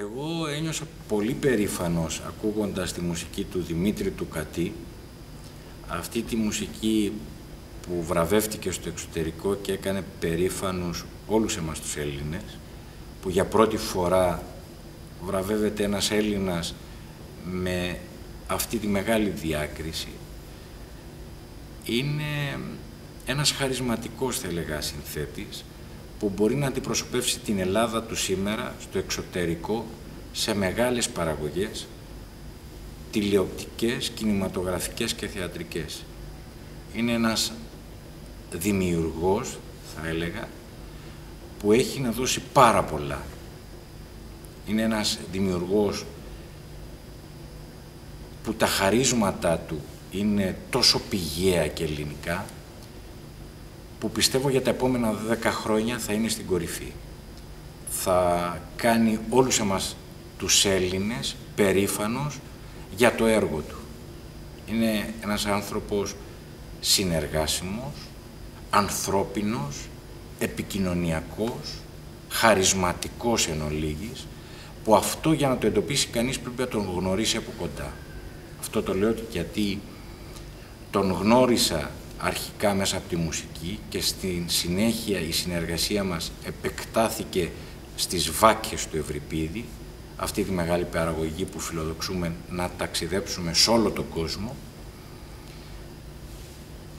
Εγώ ένιωσα πολύ περήφανος ακούγοντας τη μουσική του Δημήτρη του Κατή, αυτή τη μουσική που βραβεύτηκε στο εξωτερικό και έκανε περήφανους όλους εμάς τους Έλληνες, που για πρώτη φορά βραβεύεται ένας Έλληνας με αυτή τη μεγάλη διάκριση. Είναι ένας χαρισματικός, θα έλεγα, συνθέτης, που μπορεί να αντιπροσωπεύσει την Ελλάδα του σήμερα στο εξωτερικό σε μεγάλες παραγωγές, τηλεοπτικές, κινηματογραφικές και θεατρικές. Είναι ένας δημιουργός, θα έλεγα, που έχει να δώσει πάρα πολλά. Είναι ένας δημιουργός που τα χαρίσματά του είναι τόσο πηγαία και ελληνικά, που πιστεύω για τα επόμενα 10 χρόνια θα είναι στην κορυφή. Θα κάνει όλους εμάς τους Έλληνες περήφανος για το έργο του. Είναι ένας άνθρωπος συνεργάσιμος, ανθρώπινος, επικοινωνιακός, χαρισματικός εν ολίγης, που αυτό για να το εντοπίσει κανείς πρέπει να τον γνωρίσει από κοντά. Αυτό το λέω γιατί τον γνώρισα αρχικά μέσα από τη μουσική και στη συνέχεια η συνεργασία μας επεκτάθηκε στις Βάκχες του Ευρυπίδη, αυτή τη μεγάλη παραγωγή που φιλοδοξούμε να ταξιδέψουμε σε όλο τον κόσμο.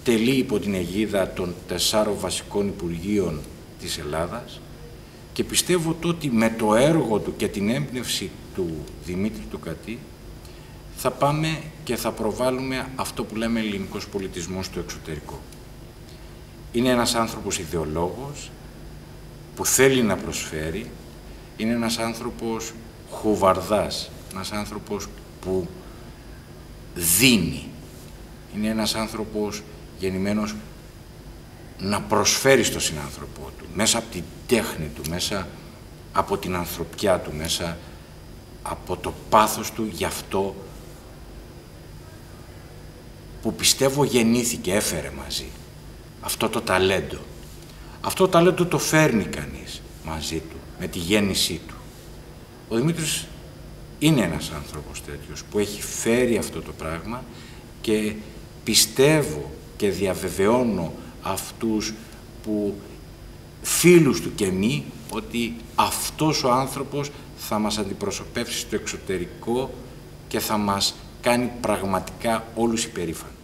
Τελεί υπό την αιγίδα των 4 βασικών Υπουργείων της Ελλάδας και πιστεύω ότι με το έργο του και την έμπνευση του Δημήτρη του Κατή θα πάμε και θα προβάλλουμε αυτό που λέμε ελληνικός πολιτισμός στο εξωτερικό. Είναι ένας άνθρωπος ιδεολόγος που θέλει να προσφέρει, είναι ένας άνθρωπος χουβαρδάς, ένας άνθρωπος που δίνει, είναι ένας άνθρωπος γεννημένος να προσφέρει στον συνάνθρωπό του, μέσα από την τέχνη του, μέσα από την ανθρωπιά του, μέσα από το πάθος του για αυτό που πιστεύω γεννήθηκε, έφερε μαζί. Αυτό το ταλέντο. Αυτό το ταλέντο το φέρνει κανείς μαζί του, με τη γέννησή του. Ο Δημήτρης είναι ένας άνθρωπος τέτοιος που έχει φέρει αυτό το πράγμα και πιστεύω και διαβεβαιώνω αυτούς που φίλους του και μη ότι αυτός ο άνθρωπος θα μας αντιπροσωπεύσει στο εξωτερικό και θα μας κάνει πραγματικά όλους υπερήφανους.